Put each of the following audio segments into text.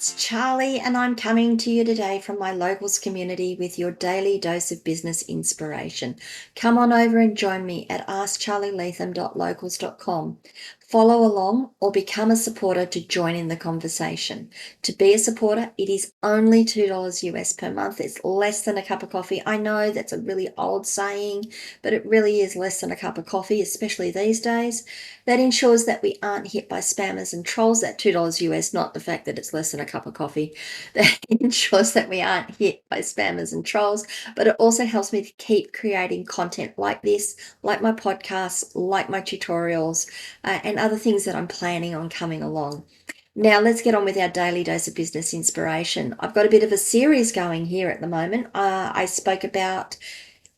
It's Charlie, and I'm coming to you today from my locals community with your daily dose of business inspiration. Come on over and join me at askcharlieleetham.locals.com. Follow along or become a supporter to join in the conversation. To be a supporter, it is only $2 US per month. It's less than a cup of coffee. I know that's a really old saying, but it really is less than a cup of coffee, especially these days. That ensures that we aren't hit by spammers and trolls. That $2 US, not the fact that it's less than a cup of coffee. That ensures that we aren't hit by spammers and trolls, but it also helps me to keep creating content like this, like my podcasts, like my tutorials, and other things that I'm planning on coming along. Now, let's get on with our daily dose of business inspiration. I've got a bit of a series going here at the moment. I spoke about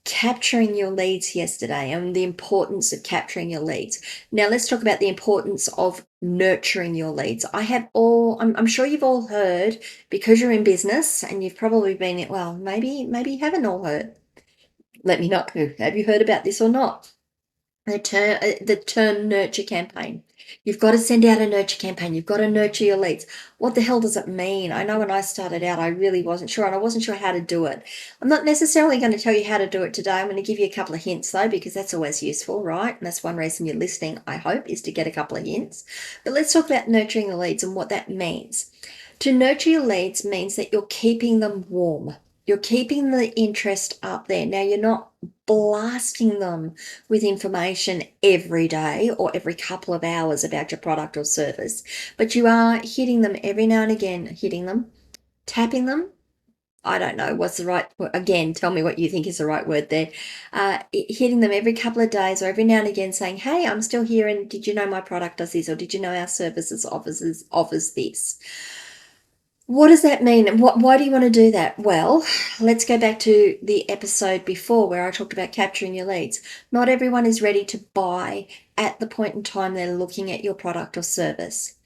capturing your leads yesterday and the importance of capturing your leads. Now let's talk about the importance of nurturing your leads. I'm sure you've all heard, because you're in business, and you've probably been, well, maybe you haven't all heard. Let me know. Have you heard about this or not? The term nurture campaign. You've got to send out a nurture campaign. You've got to nurture your leads. What the hell does it mean? I know when I started out, I really wasn't sure, and I wasn't sure how to do it. I'm not necessarily going to tell you how to do it today. I'm going to give you a couple of hints, though, because that's always useful, right? And that's one reason you're listening, I hope, is to get a couple of hints. But let's talk about nurturing the leads and what that means. To nurture your leads means that you're keeping them warm. You're keeping the interest up there. Now, you're not blasting them with information every day or every couple of hours about your product or service, but you are hitting them every now and again, tapping them. I don't know what's the right, again, tell me what you think is the right word there. Hitting them every couple of days or every now and again saying, hey, I'm still here, and did you know my product does this, or did you know our services offers this? What does that mean? Why do you want to do that? Well, let's go back to the episode before where I talked about capturing your leads. Not everyone is ready to buy at the point in time they're looking at your product or service.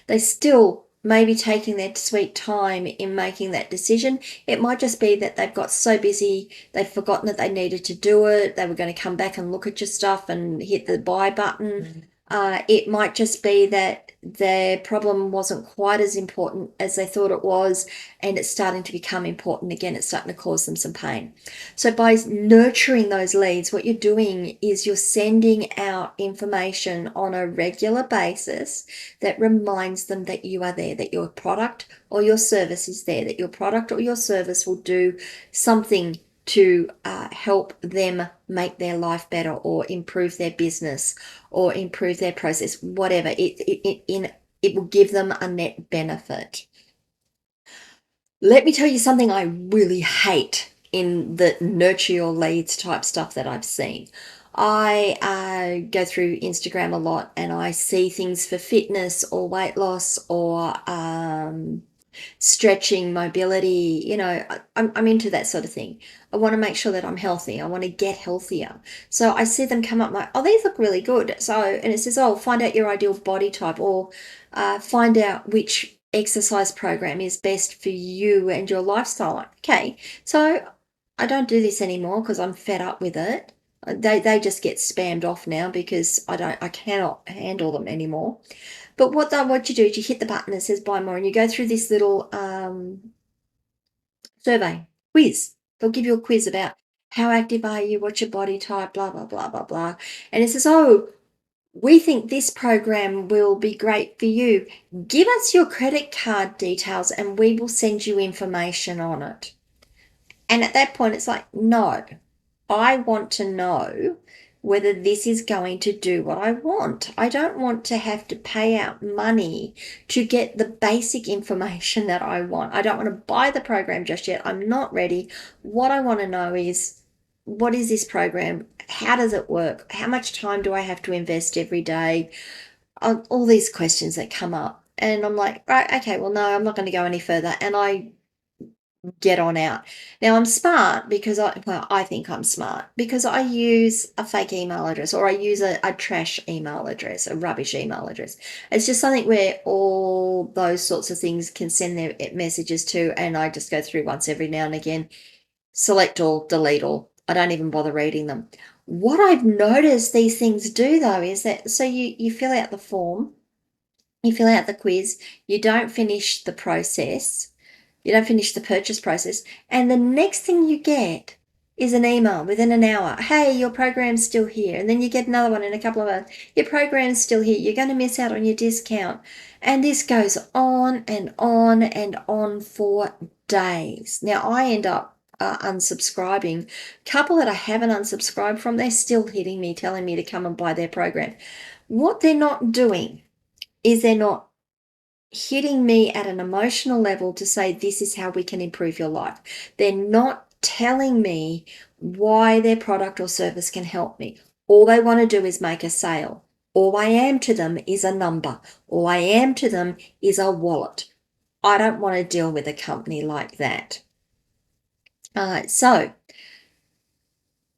They still may be taking their sweet time in making that decision. It might just be that they've got so busy, they've forgotten that they needed to do it. They were going to come back and look at your stuff and hit the buy button. It might just be that their problem wasn't quite as important as they thought it was, and it's starting to become important again. It's starting to cause them some pain. So by nurturing those leads, what you're doing is you're sending out information on a regular basis that reminds them that you are there, that your product or your service is there, that your product or your service will do something to help them make their life better or improve their business or improve their process, whatever. It will give them a net benefit. Let me tell you something I really hate in the nurture your leads type stuff that I've seen. I go through Instagram a lot, and I see things for fitness or weight loss or stretching, mobility. I'm into that sort of thing. I want to make sure that I'm healthy. I want to get healthier. So I see them come up like, oh, these look really good. And it says, oh, find out your ideal body type, or find out which exercise program is best for you and your lifestyle. Okay, so I don't do this anymore because I'm fed up with it. They just get spammed off now because I cannot handle them anymore. But what you do is you hit the button that says buy more, and you go through this little survey quiz. They'll give you a quiz about how active are you, what's your body type, blah, blah, blah, blah, blah. And it says, oh, we think this program will be great for you. Give us your credit card details and we will send you information on it. And at that point, it's like, no, I want to know whether this is going to do what I want. I don't want to have to pay out money to get the basic information that I want. I don't want to buy the program just yet. I'm not ready. What I want to know is, what is this program? How does it work? How much time do I have to invest every day? All these questions that come up. And I'm like, right, okay, well, no, I'm not going to go any further. And I get on out. Now, I'm smart because I think I'm smart because I use a fake email address, or I use a trash email address, a rubbish email address. It's just something where all those sorts of things can send their messages to, and I just go through once every now and again, select all, delete all. I don't even bother reading them. What I've noticed these things do, though, is that, so you fill out the form, You fill out the quiz, you don't finish the process, you don't finish the purchase process, and the next thing you get is an email within an hour. Hey, your program's still here. And then you get another one in a couple of hours. Your program's still here. You're going to miss out on your discount. And this goes on and on and on for days. Now, I end up unsubscribing. A couple that I haven't unsubscribed from, they're still hitting me, telling me to come and buy their program. What they're not doing is they're not hitting me at an emotional level to say, this is how we can improve your life. They're not telling me why their product or service can help me. All they want to do is make a sale. All I am to them is a number. All I am to them is a wallet. I don't want to deal with a company like that. So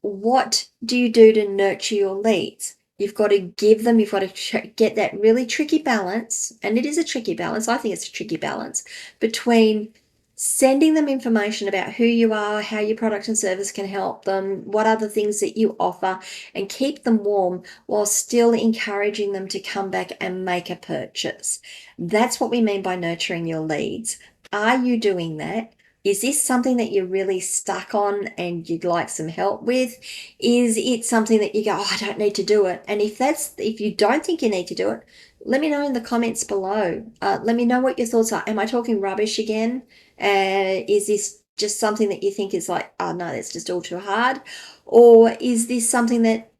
what do you do to nurture your leads? You've got to give them, you've got to get that really tricky balance, and it is a tricky balance. I think it's a tricky balance between sending them information about who you are, how your product and service can help them, what are the things that you offer, and keep them warm while still encouraging them to come back and make a purchase. That's what we mean by nurturing your leads. Are you doing that? Is this something that you're really stuck on and you'd like some help with? Is it something that you go, oh, I don't need to do it? And if you don't think you need to do it, let me know in the comments below. Let me know what your thoughts are. Am I talking rubbish again? Is this just something that you think is like, oh no, that's just all too hard? Or is this something that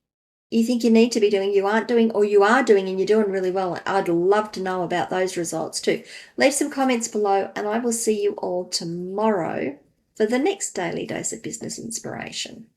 you think you need to be doing, you aren't doing, or you are doing and you're doing really well? I'd love to know about those results too. Leave some comments below, and I will see you all tomorrow for the next Daily Dose of Business Inspiration.